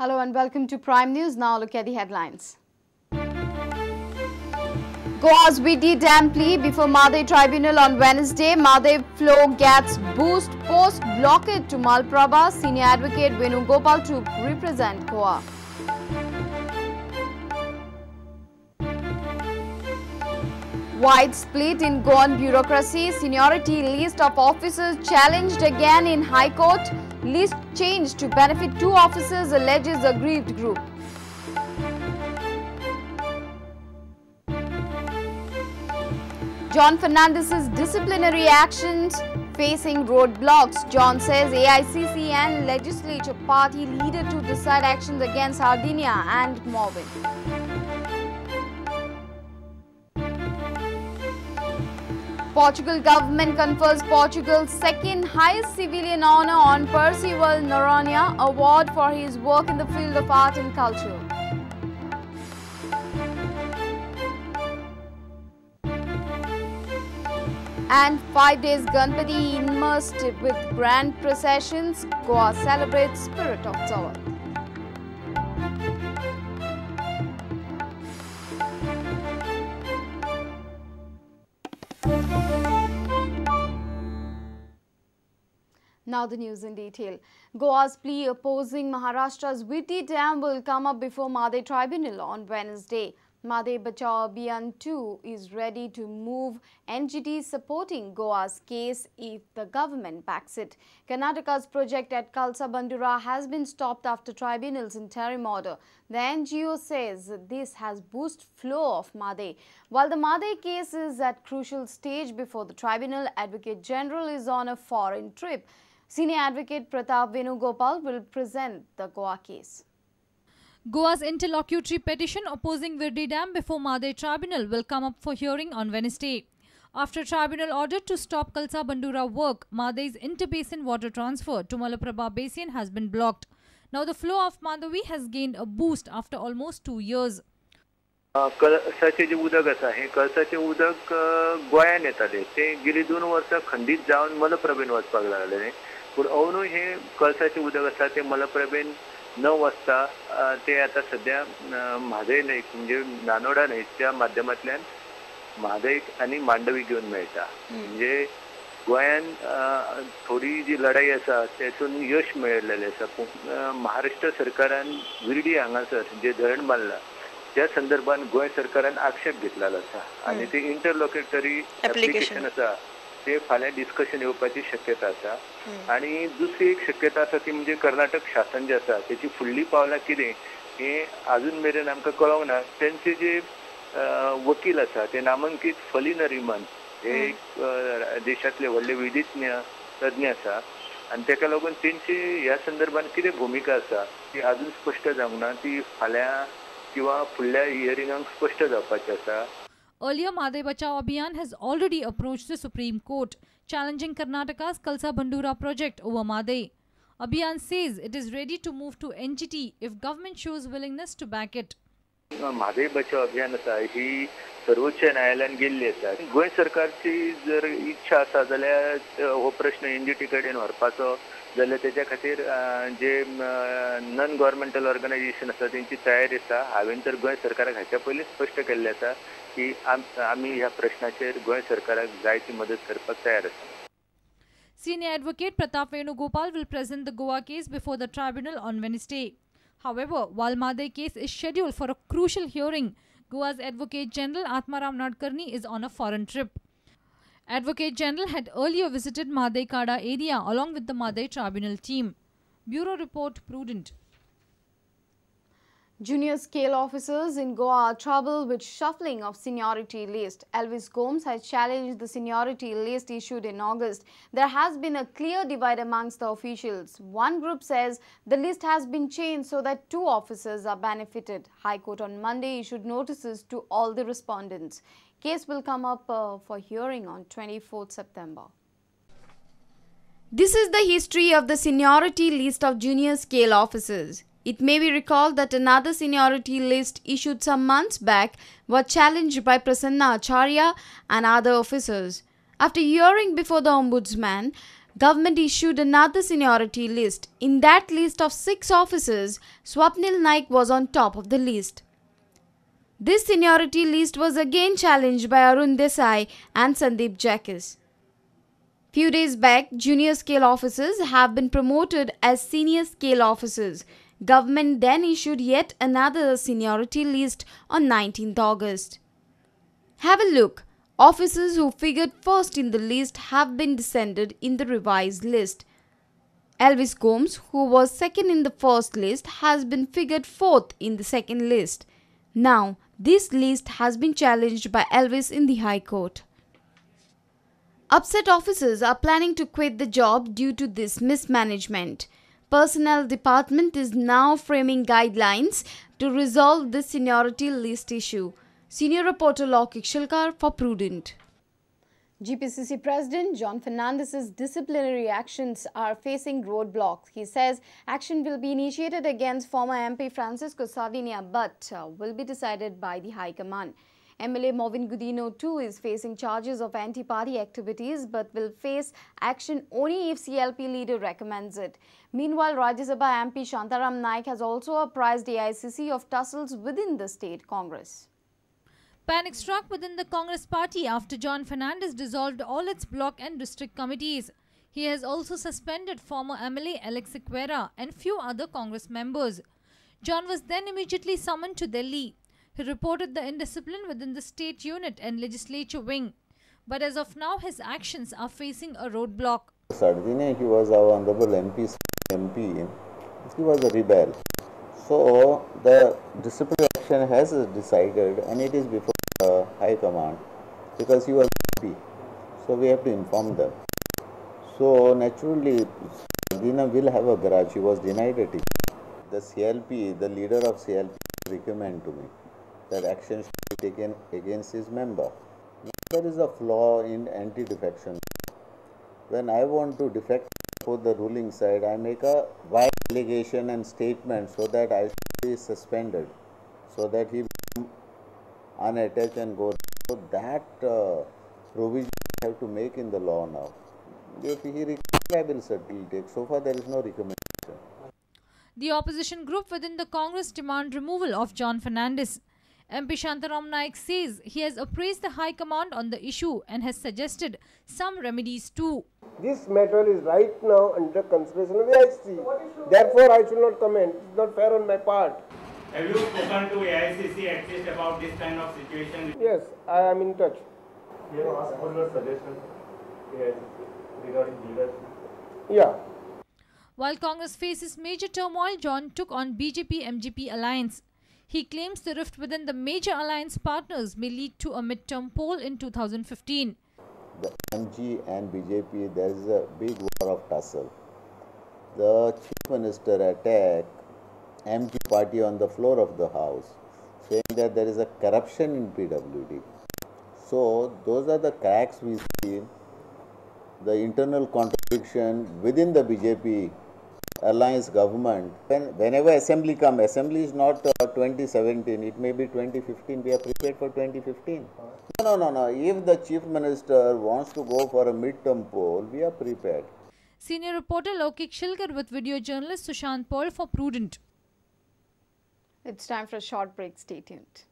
Hello and welcome to Prime News. Now look at the headlines. Goa's Virdi dam plea before Mhadei tribunal on Wednesday. Mhadei flow gets boost post blockade to Malaprabha. Senior advocate Venugopal to represent Goa. Wide split in Goan bureaucracy. Seniority list of officers challenged again in High Court. List changed to benefit 2 officers, alleges aggrieved group. John Fernandez's disciplinary actions facing roadblocks. John says AICC and legislature party leader to decide actions against Sardinia and Morvin. Portugal government confers Portugal's second highest civilian honor on Percival Noronha Award for his work in the field of art and culture. And 5 days Ganpati immersed with grand processions. Goa celebrates Spirit of Savat. Now the news in detail. Goa's plea opposing Maharashtra's Virdi dam will come up before Mhadei tribunal on Wednesday. Mhadei Bachao Abhiyan 2 is ready to move NGT supporting Goa's case if the government backs it. Karnataka's project at Kalsa Bandura has been stopped after tribunal's interim order. The NGO says this has boosted flow of Mhadei. While the Mhadei case is at crucial stage before the tribunal, Advocate General is on a foreign trip. Senior Advocate Pratap Venugopal will present the Goa case. Goa's interlocutory petition opposing Virdi Dam before Mhadei Tribunal will come up for hearing on Wednesday. After tribunal ordered to stop Kalsa Bandura work, Mhadei's interbasin water transfer to Malaprabha Basin has been blocked. Now the flow of Mandavi has gained a boost after almost 2 years. कळसाचे जे उदक आसा हे कळसाचे उदक गोंयान येताले ते गेली 2 वर्सां खंडीत जावन मलप्रभेन वचपाक लागले पूण अवनू हे कळसाचे उदक आसा ते मलप्रभेन न वचता ते आता सध्या म्हादय न्हंयक म्हणजे नानोडा न्हंयच्या माध्यमांतल्यान म्हादय आनी मांडवी घेवन मेळटा म्हणजे गोंयान थोडी जी लढाई आसा तेतून यश मेळिल्लें आसा पूण महाराष्ट्र सरकारान विर्डी हांगासर जे धरण बांदलां त्या संदर्भात गोय सरकारान आक्षेप घेतलेलो आसा आणि ते इंटरलोकेटरी एप्लिकेशन आसा ते फाल्यां डिस्कशन येवपाची शक्यता आसा आणि दुसरी एक शक्यता आसा ती म्हणजे कर्नाटक शासन जे आसा त्याची फुडली पावलां कितें हे अजून मेरेन आमकां कळोंक ना. तेंचे जे वकील आसा ते नामांकीत फली नरिमन हे देशातले व्हडले विधिज्ञ तज्ञ आसा आणि तेका लागून तेंची ह्या संदर्भात कितें भूमिका आसा ती अजून स्पश्ट जावंक ना. ती फाल्यां किंवा फुडल्या हियरिंगाक स्पश्ट जावपाचें आसा. Earlier, Mhadei Bachao Abhiyan has already approached the Supreme Court, challenging Karnataka's Kalsa Bandura project over Mhadei. Abhiyan says it is ready to move to NGT if government shows willingness to back it. Mhadei बचाव अभियान आसा ही सर्वोच्च न्यायालयान गेल्ली आसा. गोंय सरकारची जर इच्छा आसा जाल्यार हो प्रश्न एनजीटी कडेन व्हरपाचो जाल्यार तेच्या खातीर जे नॉन गव्हर्मेंटल ऑर्गनायझेशन आसा तेंची तयारी आसा. हांवें तर गोंय सरकाराक हाच्या पयलीं स्पश्ट केल्लें आसा की आमी ह्या प्रश्नाचेर गोंय सरकाराक जाय ती मदत करपाक तयार आसा. Senior Advocate Pratap Venugopal will present the Goa case before the tribunal on Wednesday. However, while Mhadei case is scheduled for a crucial hearing, Goa's Advocate General Atmaram Nadkarni is on a foreign trip. Advocate General had earlier visited Mhadei Kada area along with the Mhadei Tribunal team. Bureau Report, Prudent. Junior scale officers in Goa are troubled with shuffling of seniority list. Elvis Gomes has challenged the seniority list issued in August. There has been a clear divide amongst the officials. One group says the list has been changed so that 2 officers are benefited. High Court on Monday issued notices to all the respondents. Case will come up for hearing on 24th September. This is the history of the seniority list of junior scale officers. It may be recalled that another seniority list issued some months back was challenged by Prasanna Acharya and other officers. After hearing before the Ombudsman, government issued another seniority list. In that list of 6 officers, Swapnil Naik was on top of the list. This seniority list was again challenged by Arun Desai and Sandeep Jacques. Few days back, junior scale officers have been promoted as senior scale officers. Government then issued yet another seniority list on 19th August. Have a look. Officers who figured first in the list have been descended in the revised list. Elvis Gomes, who was second in the first list, has been figured fourth in the second list. Now, this list has been challenged by Elvis in the High Court. Upset officers are planning to quit the job due to this mismanagement. Personnel department is now framing guidelines to resolve this seniority list issue. Senior reporter Laukik Shilkar for Prudent. GPCC President John Fernandez's disciplinary actions are facing roadblocks. He says action will be initiated against former MP Francisco Savinia but will be decided by the High Command. MLA Movin Gudino too is facing charges of anti-party activities but will face action only if CLP leader recommends it. Meanwhile, Rajya Sabha MP Shantaram Naik has also apprised AICC of tussles within the state Congress. Panic struck within the Congress party after John Fernandez dissolved all its block and district committees. He has also suspended former MLA Alex Sequeira and few other Congress members. John was then immediately summoned to Delhi. He reported the indiscipline within the state unit and legislature wing. But as of now, his actions are facing a roadblock. Sardine, he was our honorable MP. He was a rebel. So the disciplinary action has decided and it is before the High Command because he was MP. So we have to inform them. So naturally, Sardine will have a grudge. He was denied a ticket. The CLP, the leader of CLP, recommended to me that action should be taken against his member. There is a flaw in anti-defection. When I want to defect for the ruling side, I make a wide allegation and statement so that I should be suspended, so that he become unattached and go. So that provision I have to make in the law now. If he requires, I will certainly take. So far, there is no recommendation. The opposition group within the Congress demand removal of John Fernandez. MP Shantaram Naik says he has appraised the High Command on the issue and has suggested some remedies too. This matter is right now under consideration of the AICC. Therefore, I should not comment. It is not fair on my part. Have you spoken to AICC at least about this kind of situation? Yes, I am in touch. You have asked for your suggestion to AICC regarding leadership? Yeah. While Congress faces major turmoil, John took on BJP-MGP alliance. He claims the rift within the major alliance partners may lead to a midterm poll in 2015. The MG and BJP, there is a big war of tussle. The Chief Minister attacked MG party on the floor of the House, saying that there is a corruption in PWD. So those are the cracks we see, the internal contradiction within the BJP alliance government. Whenever assembly comes, assembly is not 2017, it may be 2015, we are prepared for 2015. No. If the Chief Minister wants to go for a midterm poll, we are prepared. Senior reporter Laukik Shilkar with video journalist Sushant Paul for Prudent. It's time for a short break. Stay tuned.